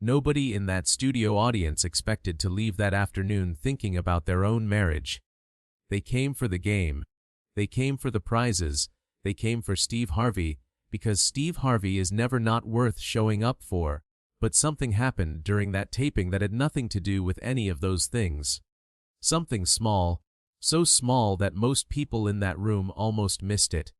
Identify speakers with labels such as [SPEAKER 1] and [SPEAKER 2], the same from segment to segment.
[SPEAKER 1] Nobody in that studio audience expected to leave that afternoon thinking about their own marriage. They came for the game. They came for the prizes. They came for Steve Harvey, because Steve Harvey is never not worth showing up for. But something happened during that taping that had nothing to do with any of those things. Something small, so small that most people in that room almost missed it.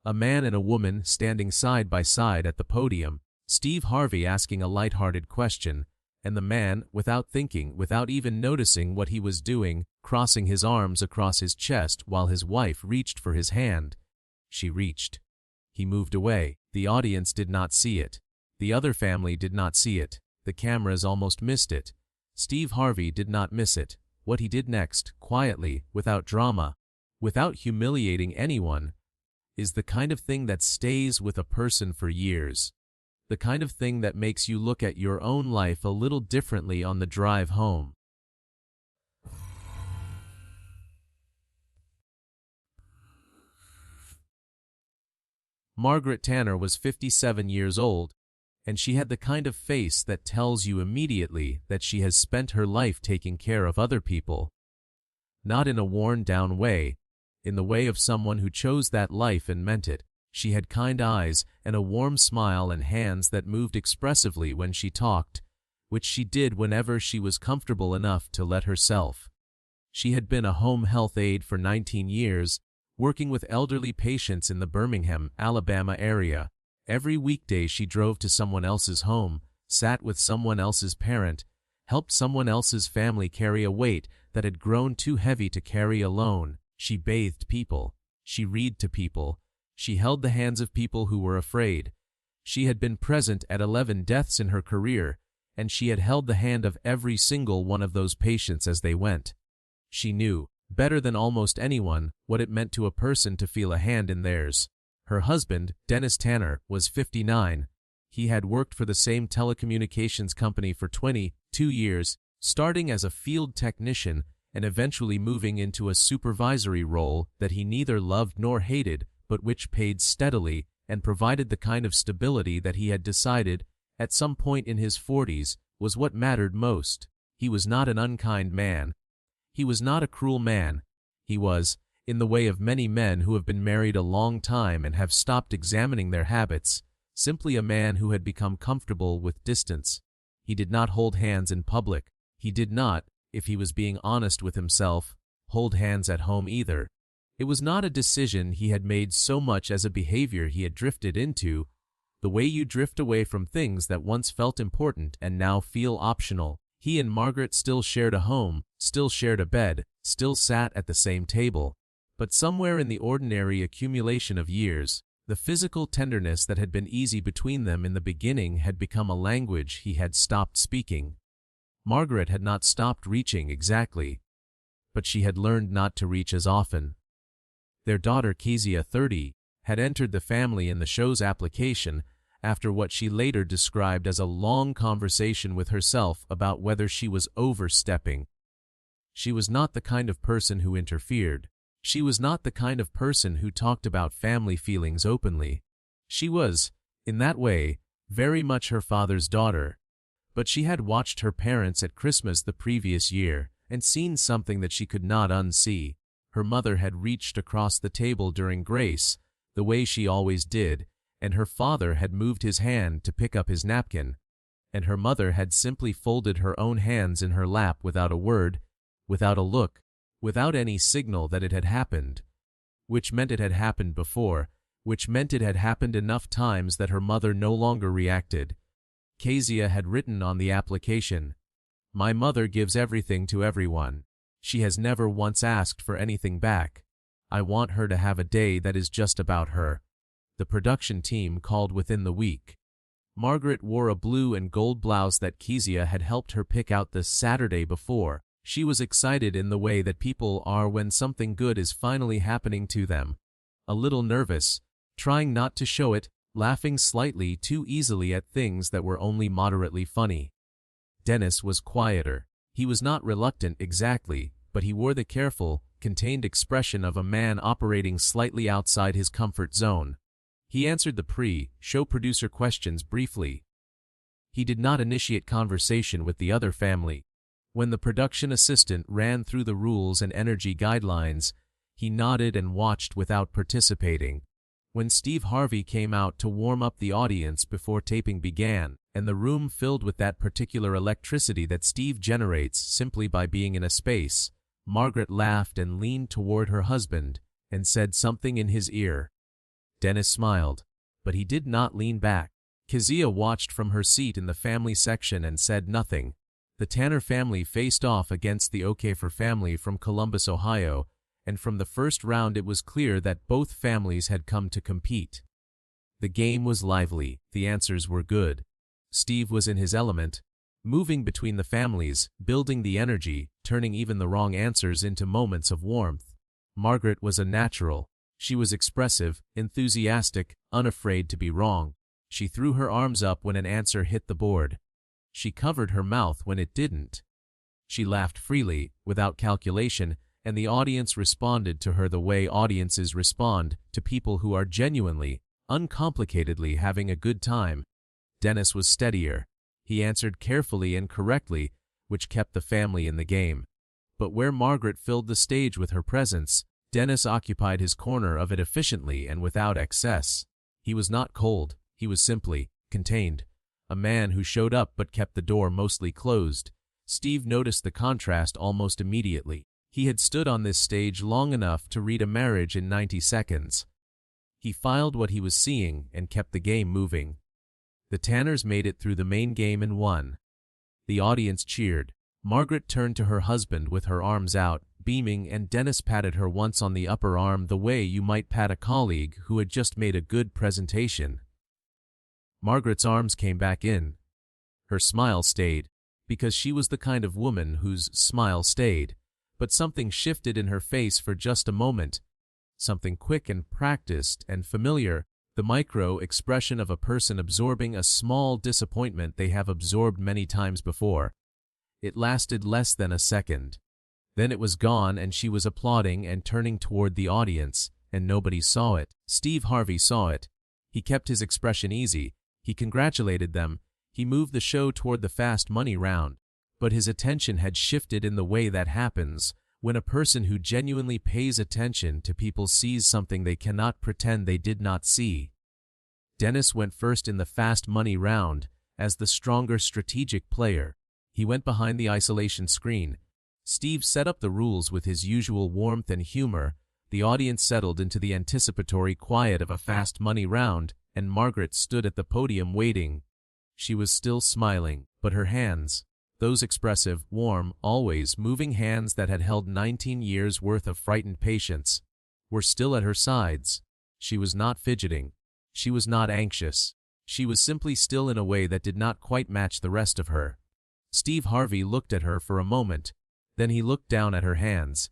[SPEAKER 1] A man and a woman standing side by side at the podium, Steve Harvey asking a light-hearted question, and the man, without thinking, without even noticing what he was doing, crossing his arms across his chest while his wife reached for his hand. She reached. He moved away. The audience did not see it. The other family did not see it. The cameras almost missed it. Steve Harvey did not miss it. What he did next, quietly, without drama, without humiliating anyone, is the kind of thing that stays with a person for years. The kind of thing that makes you look at your own life a little differently on the drive home. Margaret Tanner was 57 years old, and she had the kind of face that tells you immediately that she has spent her life taking care of other people. Not in a worn-down way, in the way of someone who chose that life and meant it. She had kind eyes and a warm smile and hands that moved expressively when she talked, which she did whenever she was comfortable enough to let herself. She had been a home health aide for 19 years, working with elderly patients in the Birmingham, Alabama area. Every weekday she drove to someone else's home, sat with someone else's parent, helped someone else's family carry a weight that had grown too heavy to carry alone. She bathed people. She read to people. She held the hands of people who were afraid. She had been present at 11 deaths in her career, and she had held the hand of every single one of those patients as they went. She knew, better than almost anyone, what it meant to a person to feel a hand in theirs. Her husband, Dennis Tanner, was 59. He had worked for the same telecommunications company for 22 years, starting as a field technician and eventually moving into a supervisory role that he neither loved nor hated, but which paid steadily and provided the kind of stability that he had decided, at some point in his 40s, was what mattered most. He was not an unkind man. He was not a cruel man. He was, in the way of many men who have been married a long time and have stopped examining their habits, simply a man who had become comfortable with distance. He did not hold hands in public. He did not, if he was being honest with himself, hold hands at home either. It was not a decision he had made so much as a behavior he had drifted into, the way you drift away from things that once felt important and now feel optional. He and Margaret still shared a home, still shared a bed, still sat at the same table. But somewhere in the ordinary accumulation of years, the physical tenderness that had been easy between them in the beginning had become a language he had stopped speaking. Margaret had not stopped reaching exactly, but she had learned not to reach as often. Their daughter Kezia, 30, had entered the family in the show's application after what she later described as a long conversation with herself about whether she was overstepping. She was not the kind of person who interfered. She was not the kind of person who talked about family feelings openly. She was, in that way, very much her father's daughter. But she had watched her parents at Christmas the previous year and seen something that she could not unsee. Her mother had reached across the table during grace, the way she always did, and her father had moved his hand to pick up his napkin, and her mother had simply folded her own hands in her lap without a word, without a look, without any signal that it had happened, which meant it had happened before, which meant it had happened enough times that her mother no longer reacted. Kezia had written on the application, "My mother gives everything to everyone. She has never once asked for anything back. I want her to have a day that is just about her." The production team called within the week. Margaret wore a blue and gold blouse that Kezia had helped her pick out the Saturday before. She was excited in the way that people are when something good is finally happening to them. A little nervous, trying not to show it, laughing slightly too easily at things that were only moderately funny. Dennis was quieter. He was not reluctant exactly, but he wore the careful, contained expression of a man operating slightly outside his comfort zone. He answered the pre-show producer questions briefly. He did not initiate conversation with the other family. When the production assistant ran through the rules and energy guidelines, he nodded and watched without participating. When Steve Harvey came out to warm up the audience before taping began, and the room filled with that particular electricity that Steve generates simply by being in a space, Margaret laughed and leaned toward her husband and said something in his ear. Dennis smiled, but he did not lean back. Kezia watched from her seat in the family section and said nothing. The Tanner family faced off against the OK for family from Columbus, Ohio, and from the first round it was clear that both families had come to compete. The game was lively, the answers were good. Steve was in his element, moving between the families, building the energy, turning even the wrong answers into moments of warmth. Margaret was a natural. She was expressive, enthusiastic, unafraid to be wrong. She threw her arms up when an answer hit the board. She covered her mouth when it didn't. She laughed freely, without calculation, and the audience responded to her the way audiences respond to people who are genuinely, uncomplicatedly having a good time. Dennis was steadier. He answered carefully and correctly, which kept the family in the game. But where Margaret filled the stage with her presence, Dennis occupied his corner of it efficiently and without excess. He was not cold, he was simply contained. A man who showed up but kept the door mostly closed. Steve noticed the contrast almost immediately. He had stood on this stage long enough to read a marriage in 90 seconds. He filed what he was seeing and kept the game moving. The Tanners made it through the main game and won. The audience cheered. Margaret turned to her husband with her arms out, beaming, and Dennis patted her once on the upper arm the way you might pat a colleague who had just made a good presentation. Margaret's arms came back in. Her smile stayed, because she was the kind of woman whose smile stayed, but something shifted in her face for just a moment. Something quick and practiced and familiar, the micro-expression of a person absorbing a small disappointment they have absorbed many times before. It lasted less than a second. Then it was gone and she was applauding and turning toward the audience, and nobody saw it. Steve Harvey saw it. He kept his expression easy. He congratulated them. He moved the show toward the fast money round. But his attention had shifted in the way that happens when a person who genuinely pays attention to people sees something they cannot pretend they did not see. Dennis went first in the fast money round as the stronger strategic player. He went behind the isolation screen. Steve set up the rules with his usual warmth and humor. The audience settled into the anticipatory quiet of a fast money round, and Margaret stood at the podium waiting. She was still smiling, but her hands, those expressive, warm, always moving hands that had held 19 years' worth of frightened patience, were still at her sides. She was not fidgeting. She was not anxious. She was simply still in a way that did not quite match the rest of her. Steve Harvey looked at her for a moment. Then he looked down at her hands.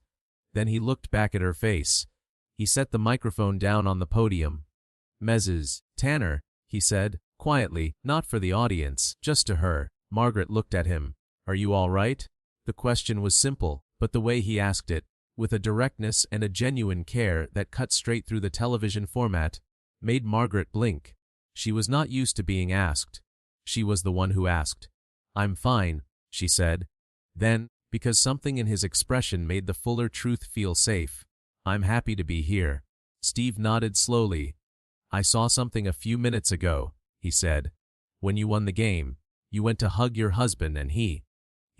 [SPEAKER 1] Then he looked back at her face. He set the microphone down on the podium. "Mrs. Tanner," he said, quietly, not for the audience, just to her. Margaret looked at him. "Are you all right?" The question was simple, but the way he asked it, with a directness and a genuine care that cut straight through the television format, made Margaret blink. She was not used to being asked. She was the one who asked. "I'm fine," she said. Then, because something in his expression made the fuller truth feel safe, "I'm happy to be here." Steve nodded slowly. "I saw something a few minutes ago," he said. "When you won the game, you went to hug your husband and he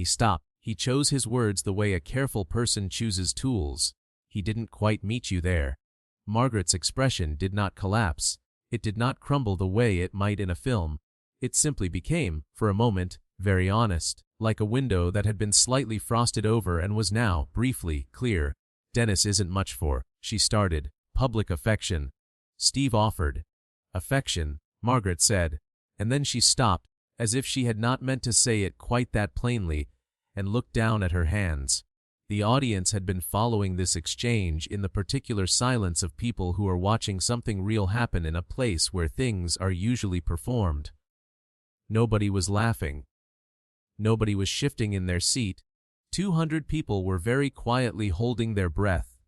[SPEAKER 1] stopped. He chose his words the way a careful person chooses tools. He didn't quite meet you there." Margaret's expression did not collapse. It did not crumble the way it might in a film. It simply became, for a moment, very honest, like a window that had been slightly frosted over and was now, briefly, clear. "Dennis isn't much for," she started, "public affection." Steve offered. "Affection," Margaret said, and then she stopped, as if she had not meant to say it quite that plainly, and looked down at her hands. The audience had been following this exchange in the particular silence of people who are watching something real happen in a place where things are usually performed. Nobody was laughing. Nobody was shifting in their seat. 200 people were very quietly holding their breath.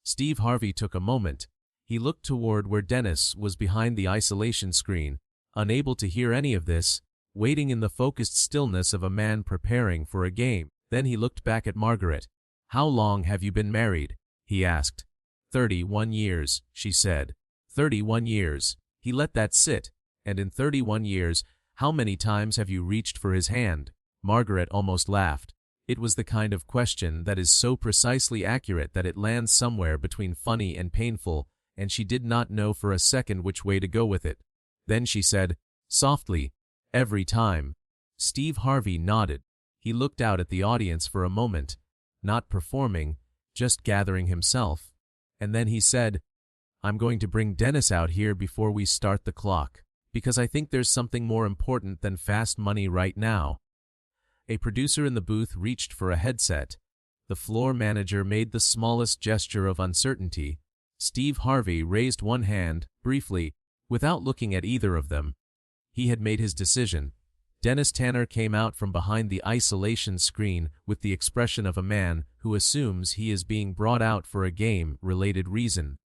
[SPEAKER 1] Steve Harvey took a moment. He looked toward where Dennis was behind the isolation screen, unable to hear any of this, waiting in the focused stillness of a man preparing for a game. Then he looked back at Margaret. "How long have you been married?" he asked. 31 years, she said. 31 years. He let that sit. And in 31 years, how many times have you reached for his hand? Margaret almost laughed. It was the kind of question that is so precisely accurate that it lands somewhere between funny and painful, and she did not know for a second which way to go with it. Then she said, softly, "Every time." Steve Harvey nodded. He looked out at the audience for a moment, not performing, just gathering himself. And then he said, "I'm going to bring Dennis out here before we start the clock, because I think there's something more important than fast money right now." A producer in the booth reached for a headset. The floor manager made the smallest gesture of uncertainty. Steve Harvey raised one hand, briefly, without looking at either of them. He had made his decision. Dennis Tanner came out from behind the isolation screen with the expression of a man who assumes he is being brought out for a game-related reason.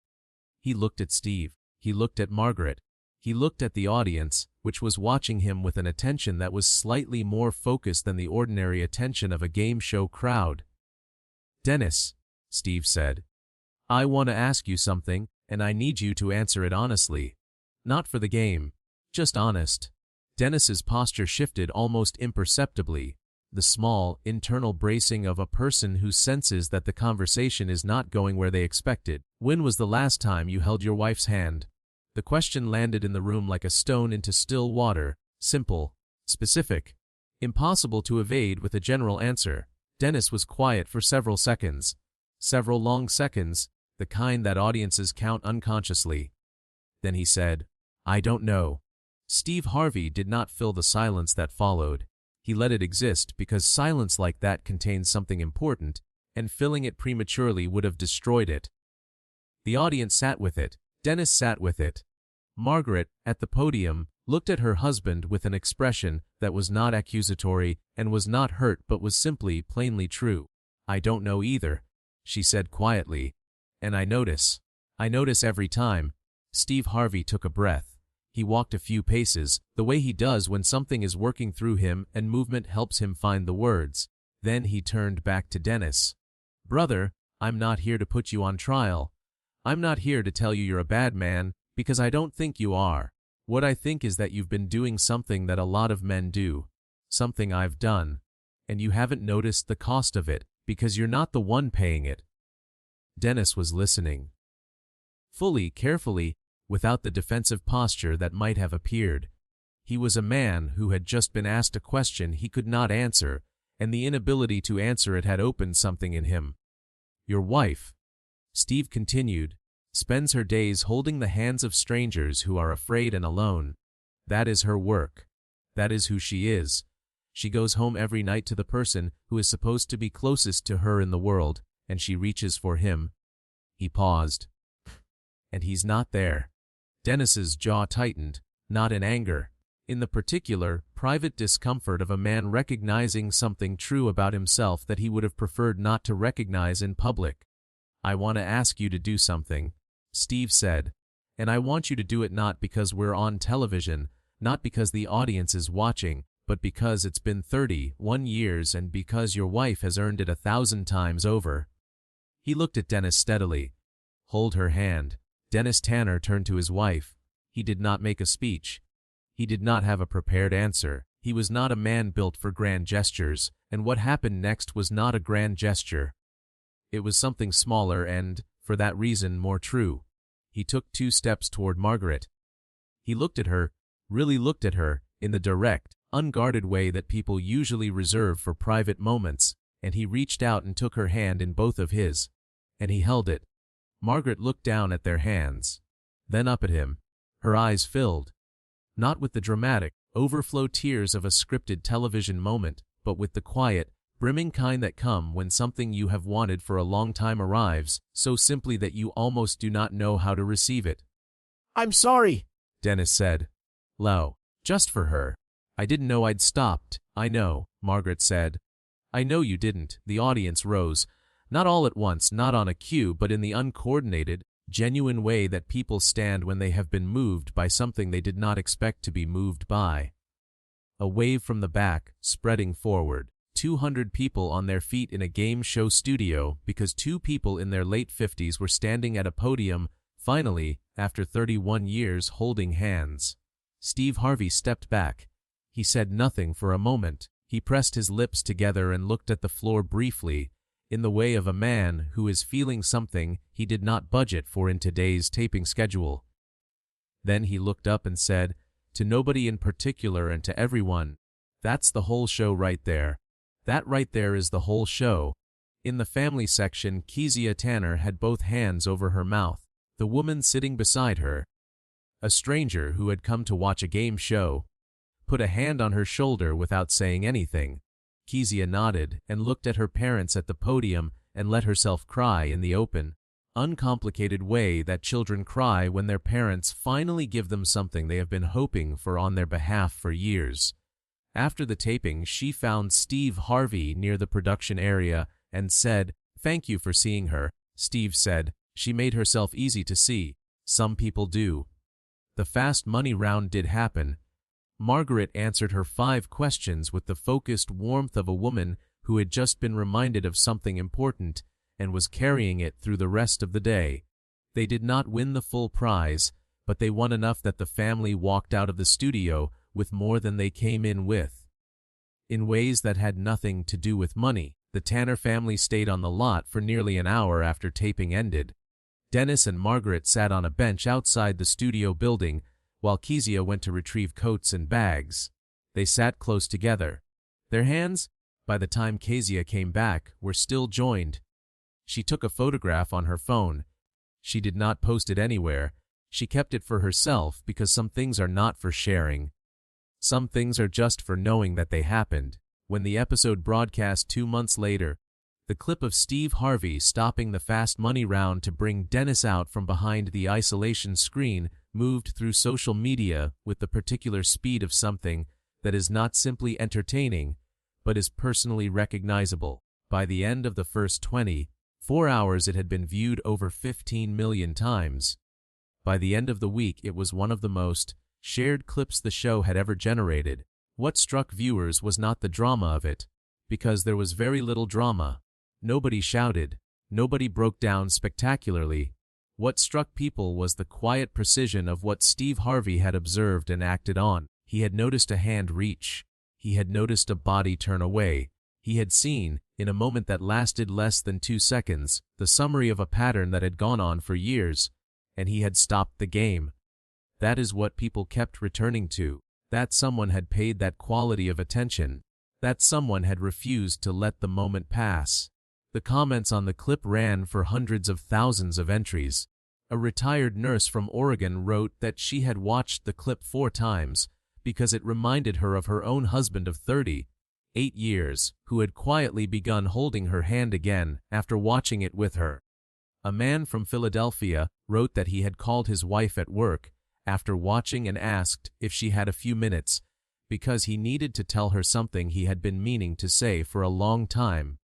[SPEAKER 1] He looked at Steve. He looked at Margaret. He looked at the audience, which was watching him with an attention that was slightly more focused than the ordinary attention of a game show crowd. "Dennis," Steve said, "I want to ask you something, and I need you to answer it honestly. Not for the game, just honest." Dennis's posture shifted almost imperceptibly, the small, internal bracing of a person who senses that the conversation is not going where they expected. "When was the last time you held your wife's hand?" The question landed in the room like a stone into still water, simple, specific, impossible to evade with a general answer. Dennis was quiet for several seconds. Several long seconds, the kind that audiences count unconsciously. Then he said, "I don't know." Steve Harvey did not fill the silence that followed. He let it exist because silence like that contains something important, and filling it prematurely would have destroyed it. The audience sat with it. Dennis sat with it. Margaret, at the podium, looked at her husband with an expression that was not accusatory and was not hurt but was simply plainly true. "I don't know either," she said quietly. "And I notice every time." Steve Harvey took a breath. He walked a few paces, the way he does when something is working through him and movement helps him find the words. Then he turned back to Dennis. "Brother, I'm not here to put you on trial. I'm not here to tell you you're a bad man, because I don't think you are. What I think is that you've been doing something that a lot of men do, something I've done, and you haven't noticed the cost of it, because you're not the one paying it." Dennis was listening. Fully, carefully, without the defensive posture that might have appeared. He was a man who had just been asked a question he could not answer, and the inability to answer it had opened something in him. "Your wife," Steve continued, "spends her days holding the hands of strangers who are afraid and alone. That is her work. That is who she is. She goes home every night to the person who is supposed to be closest to her in the world, and she reaches for him." He paused. "And he's not there." Dennis's jaw tightened, not in anger, in the particular, private discomfort of a man recognizing something true about himself that he would have preferred not to recognize in public. "I want to ask you to do something," Steve said, "and I want you to do it not because we're on television, not because the audience is watching, but because it's been 31 years and because your wife has earned it 1,000 times over." He looked at Dennis steadily. "Hold her hand." Dennis Tanner turned to his wife. He did not make a speech. He did not have a prepared answer. He was not a man built for grand gestures, and what happened next was not a grand gesture. It was something smaller and, for that reason, more true. He took 2 steps toward Margaret. He looked at her, really looked at her, in the direct, unguarded way that people usually reserve for private moments, and he reached out and took her hand in both of his. And he held it. Margaret looked down at their hands, then up at him. Her eyes filled, not with the dramatic, overflow tears of a scripted television moment, but with the quiet, brimming kind that come when something you have wanted for a long time arrives, so simply that you almost do not know how to receive it. "I'm sorry," Dennis said, low, just for her. "I didn't know I'd stopped." "I know," Margaret said. "I know you didn't." The audience rose. Not all at once, not on a cue, but in the uncoordinated, genuine way that people stand when they have been moved by something they did not expect to be moved by. A wave from the back, spreading forward. 200 people on their feet in a game show studio because two people in their late 50s were standing at a podium, finally, after 31 years holding hands. Steve Harvey stepped back. He said nothing for a moment. He pressed his lips together and looked at the floor briefly, in the way of a man who is feeling something he did not budget for in today's taping schedule. Then he looked up and said, to nobody in particular and to everyone, "That's the whole show right there. That right there is the whole show." In the family section, Kezia Tanner had both hands over her mouth, the woman sitting beside her, a stranger who had come to watch a game show, put a hand on her shoulder without saying anything. Kezia nodded and looked at her parents at the podium and let herself cry in the open, uncomplicated way that children cry when their parents finally give them something they have been hoping for on their behalf for years. After the taping, she found Steve Harvey near the production area and said, "Thank you for seeing her." Steve said, "She made herself easy to see. Some people do." The fast money round did happen. Margaret answered her 5 questions with the focused warmth of a woman who had just been reminded of something important and was carrying it through the rest of the day. They did not win the full prize, but they won enough that the family walked out of the studio with more than they came in with. In ways that had nothing to do with money, the Tanner family stayed on the lot for nearly an hour after taping ended. Dennis and Margaret sat on a bench outside the studio building, while Kezia went to retrieve coats and bags. They sat close together. Their hands, by the time Kezia came back, were still joined. She took a photograph on her phone. She did not post it anywhere. She kept it for herself because some things are not for sharing. Some things are just for knowing that they happened. When the episode broadcast 2 months later, the clip of Steve Harvey stopping the fast money round to bring Dennis out from behind the isolation screen moved through social media with the particular speed of something that is not simply entertaining, but is personally recognizable. By the end of the first 24 hours, it had been viewed over 15 million times. By the end of the week, it was one of the most shared clips the show had ever generated. What struck viewers was not the drama of it, because there was very little drama. Nobody shouted. Nobody broke down spectacularly. What struck people was the quiet precision of what Steve Harvey had observed and acted on. He had noticed a hand reach. He had noticed a body turn away. He had seen, in a moment that lasted less than 2 seconds, the summary of a pattern that had gone on for years, and he had stopped the game. That is what people kept returning to. That someone had paid that quality of attention. That someone had refused to let the moment pass. The comments on the clip ran for hundreds of thousands of entries. A retired nurse from Oregon wrote that she had watched the clip 4 times because it reminded her of her own husband of 38 years, who had quietly begun holding her hand again after watching it with her. A man from Philadelphia wrote that he had called his wife at work after watching and asked if she had a few minutes because he needed to tell her something he had been meaning to say for a long time.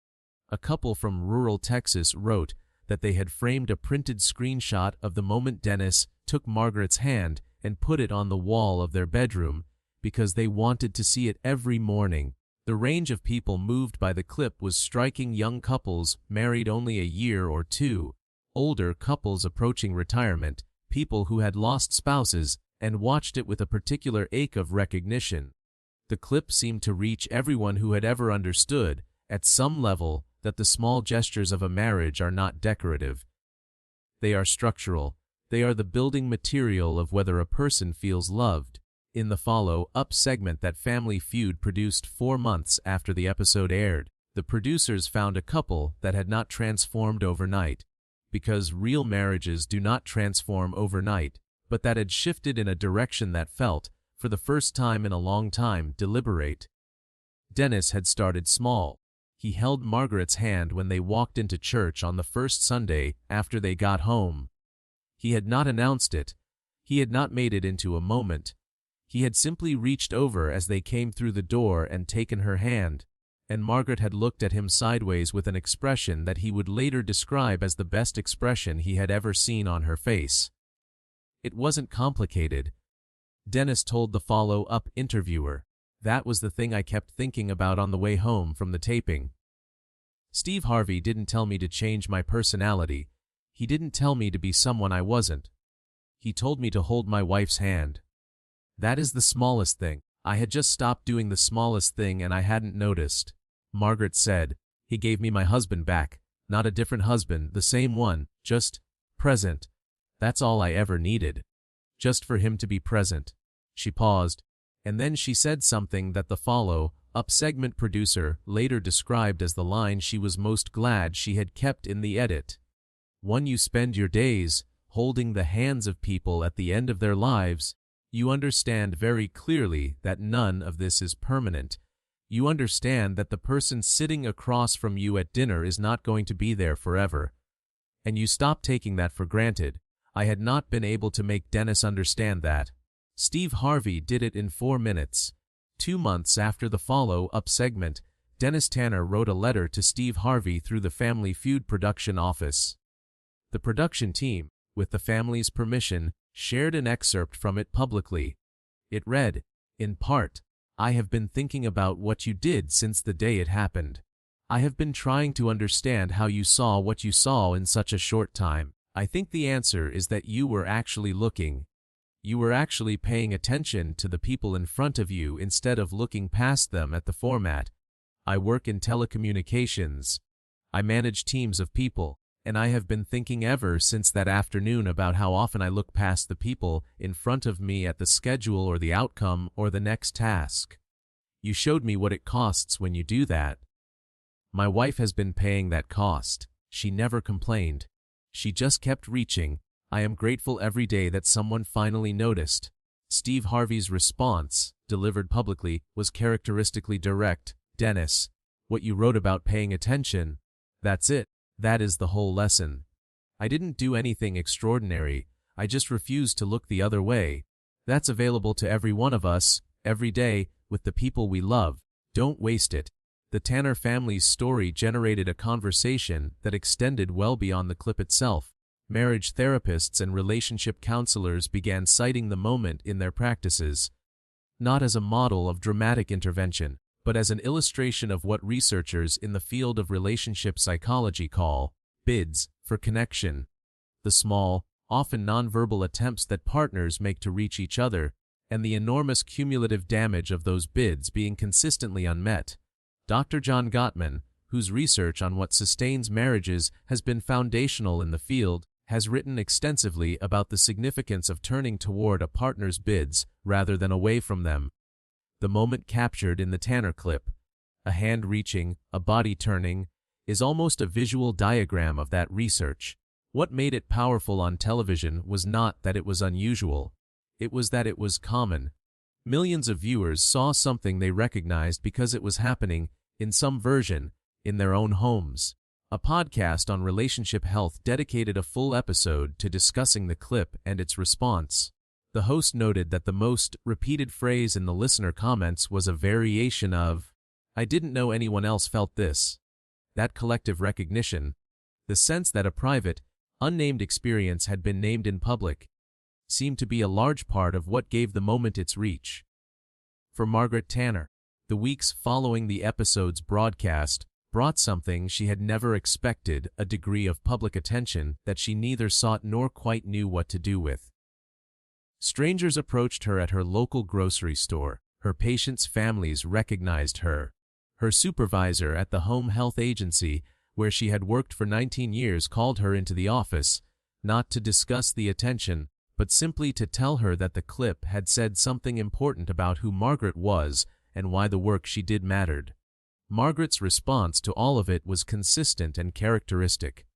[SPEAKER 1] A couple from rural Texas wrote that they had framed a printed screenshot of the moment Dennis took Margaret's hand and put it on the wall of their bedroom because they wanted to see it every morning. The range of people moved by the clip was striking: young couples married only a year or 2, older couples approaching retirement, people who had lost spouses and watched it with a particular ache of recognition. The clip seemed to reach everyone who had ever understood, at some level, that the small gestures of a marriage are not decorative. They are structural. They are the building material of whether a person feels loved. In the follow-up segment that Family Feud produced 4 months after the episode aired, the producers found a couple that had not transformed overnight, because real marriages do not transform overnight, but that had shifted in a direction that felt, for the first time in a long time, deliberate. Dennis had started small. He held Margaret's hand when they walked into church on the first Sunday after they got home. He had not announced it. He had not made it into a moment. He had simply reached over as they came through the door and taken her hand, and Margaret had looked at him sideways with an expression that he would later describe as the best expression he had ever seen on her face. It wasn't complicated. Dennis told the follow-up interviewer. That was the thing I kept thinking about on the way home from the taping. Steve Harvey didn't tell me to change my personality. He didn't tell me to be someone I wasn't. He told me to hold my wife's hand. That is the smallest thing. I had just stopped doing the smallest thing and I hadn't noticed. Margaret said, he gave me my husband back. Not a different husband, the same one, just present. That's all I ever needed. Just for him to be present. She paused, and then she said something that the follow-up segment producer later described as the line she was most glad she had kept in the edit. When you spend your days holding the hands of people at the end of their lives, you understand very clearly that none of this is permanent. You understand that the person sitting across from you at dinner is not going to be there forever. And you stop taking that for granted. I had not been able to make Dennis understand that. Steve Harvey did it in 4 minutes. 2 months after the follow-up segment, Dennis Tanner wrote a letter to Steve Harvey through the Family Feud production office. The production team, with the family's permission, shared an excerpt from it publicly. It read, in part, I have been thinking about what you did since the day it happened. I have been trying to understand how you saw what you saw in such a short time. I think the answer is that you were actually looking. You were actually paying attention to the people in front of you instead of looking past them at the format. I work in telecommunications. I manage teams of people, and I have been thinking ever since that afternoon about how often I look past the people in front of me at the schedule or the outcome or the next task. You showed me what it costs when you do that. My wife has been paying that cost. She never complained. She just kept reaching. I am grateful every day that someone finally noticed. Steve Harvey's response, delivered publicly, was characteristically direct. Dennis, what you wrote about paying attention, that's it. That is the whole lesson. I didn't do anything extraordinary. I just refused to look the other way. That's available to every one of us, every day, with the people we love. Don't waste it. The Tanner family's story generated a conversation that extended well beyond the clip itself. Marriage therapists and relationship counselors began citing the moment in their practices, not as a model of dramatic intervention, but as an illustration of what researchers in the field of relationship psychology call bids for connection. The small, often nonverbal attempts that partners make to reach each other, and the enormous cumulative damage of those bids being consistently unmet. Dr. John Gottman, whose research on what sustains marriages has been foundational in the field, has written extensively about the significance of turning toward a partner's bids rather than away from them. The moment captured in the Tanner clip, a hand reaching, a body turning, is almost a visual diagram of that research. What made it powerful on television was not that it was unusual. It was that it was common. Millions of viewers saw something they recognized because it was happening, in some version, in their own homes. A podcast on relationship health dedicated a full episode to discussing the clip and its response. The host noted that the most repeated phrase in the listener comments was a variation of, "I didn't know anyone else felt this." That collective recognition, the sense that a private, unnamed experience had been named in public, seemed to be a large part of what gave the moment its reach. For Margaret Tanner, the weeks following the episode's broadcast brought something she had never expected, a degree of public attention that she neither sought nor quite knew what to do with. Strangers approached her at her local grocery store. Her patients' families recognized her. Her supervisor at the home health agency, where she had worked for 19 years, called her into the office, not to discuss the attention, but simply to tell her that the clip had said something important about who Margaret was and why the work she did mattered. Margaret's response to all of it was consistent and characteristic.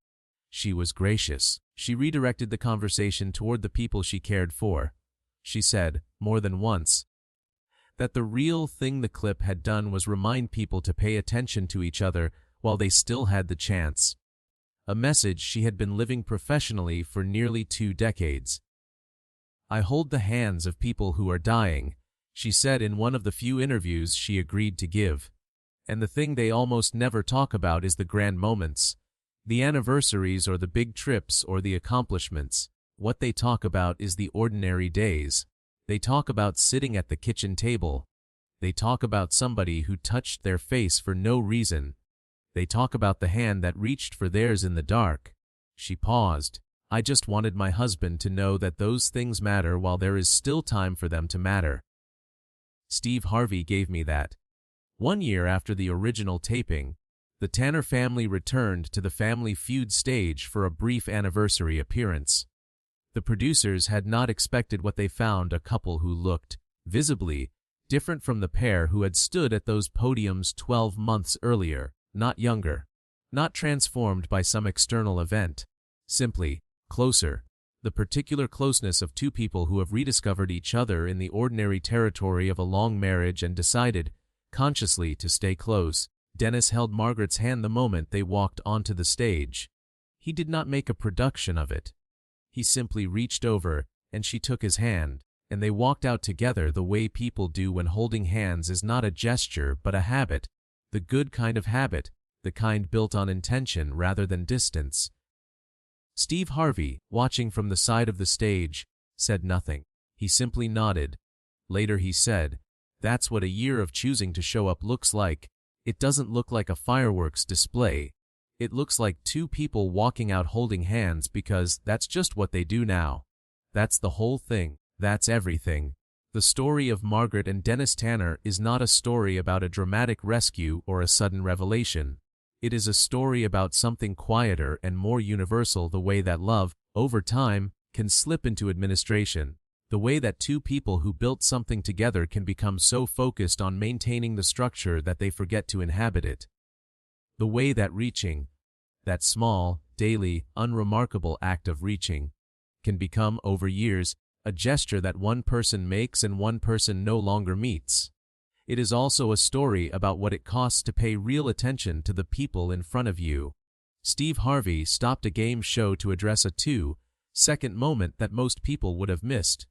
[SPEAKER 1] She was gracious. She redirected the conversation toward the people she cared for. She said, more than once, that the real thing the clip had done was remind people to pay attention to each other while they still had the chance. A message she had been living professionally for nearly 2 decades. I hold the hands of people who are dying, she said in one of the few interviews she agreed to give. And the thing they almost never talk about is the grand moments, the anniversaries or the big trips or the accomplishments. What they talk about is the ordinary days. They talk about sitting at the kitchen table, They talk about somebody who touched their face for no reason. They talk about the hand that reached for theirs in the dark. She paused. I just wanted my husband to know that those things matter while there is still time for them to matter. Steve Harvey gave me that. 1 year after the original taping, the Tanner family returned to the Family Feud stage for a brief anniversary appearance. The producers had not expected what they found: a couple who looked, visibly, different from the pair who had stood at those podiums 12 months earlier, not younger, not transformed by some external event, simply closer. The particular closeness of two people who have rediscovered each other in the ordinary territory of a long marriage and decided, consciously, to stay close. Dennis held Margaret's hand the moment they walked onto the stage. He did not make a production of it. He simply reached over, and she took his hand, and they walked out together the way people do when holding hands is not a gesture but a habit, the good kind of habit, the kind built on intention rather than distance. Steve Harvey, watching from the side of the stage, said nothing. He simply nodded. Later he said, "That's what a year of choosing to show up looks like. It doesn't look like a fireworks display. It looks like two people walking out holding hands because that's just what they do now. That's the whole thing. That's everything." The story of Margaret and Dennis Tanner is not a story about a dramatic rescue or a sudden revelation. It is a story about something quieter and more universal: the way that love, over time, can slip into administration. The way that two people who built something together can become so focused on maintaining the structure that they forget to inhabit it. The way that reaching, that small, daily, unremarkable act of reaching, can become, over years, a gesture that one person makes and one person no longer meets. It is also a story about what it costs to pay real attention to the people in front of you. Steve Harvey stopped a game show to address a 2-second moment that most people would have missed.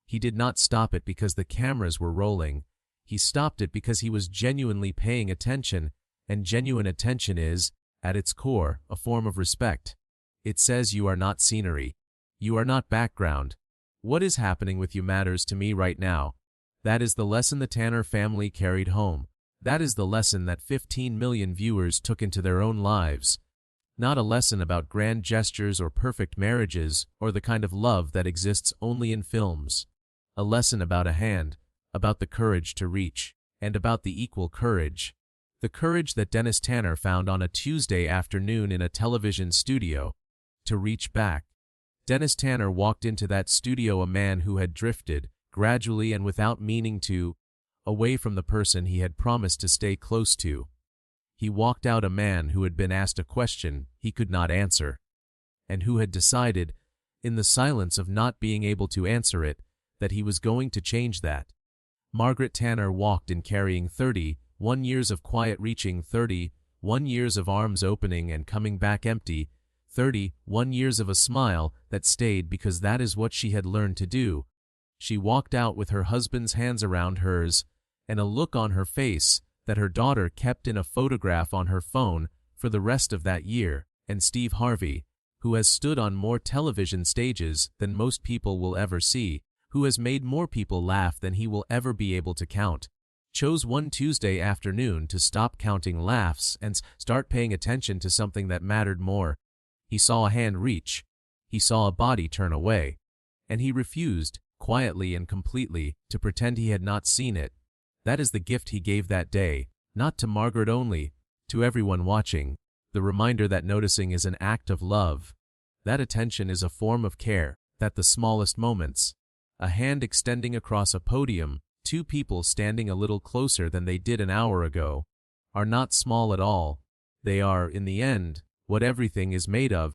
[SPEAKER 1] He did not stop it because the cameras were rolling. He stopped it because he was genuinely paying attention, and genuine attention is, at its core, a form of respect. It says you are not scenery. You are not background. What is happening with you matters to me right now. That is the lesson the Tanner family carried home. That is the lesson that 15 million viewers took into their own lives. Not a lesson about grand gestures or perfect marriages or the kind of love that exists only in films. A lesson about a hand, about the courage to reach, and about the equal courage. The courage that Dennis Tanner found on a Tuesday afternoon in a television studio. To reach back. Dennis Tanner walked into that studio a man who had drifted, gradually and without meaning to, away from the person he had promised to stay close to. He walked out a man who had been asked a question he could not answer, and who had decided, in the silence of not being able to answer it, that he was going to change that. Margaret Tanner walked in carrying 31 years of quiet reaching, 31 years of arms opening and coming back empty, 31 years of a smile that stayed because that is what she had learned to do. She walked out with her husband's hands around hers, and a look on her face that her daughter kept in a photograph on her phone for the rest of that year, and Steve Harvey, who has stood on more television stages than most people will ever see, who has made more people laugh than he will ever be able to count, chose one Tuesday afternoon to stop counting laughs and start paying attention to something that mattered more. He saw a hand reach. He saw a body turn away. And he refused, quietly and completely, to pretend he had not seen it. That is the gift he gave that day, not to Margaret only, to everyone watching, the reminder that noticing is an act of love, that attention is a form of care, that the smallest moments, a hand extending across a podium, two people standing a little closer than they did an hour ago, are not small at all. They are, in the end, what everything is made of.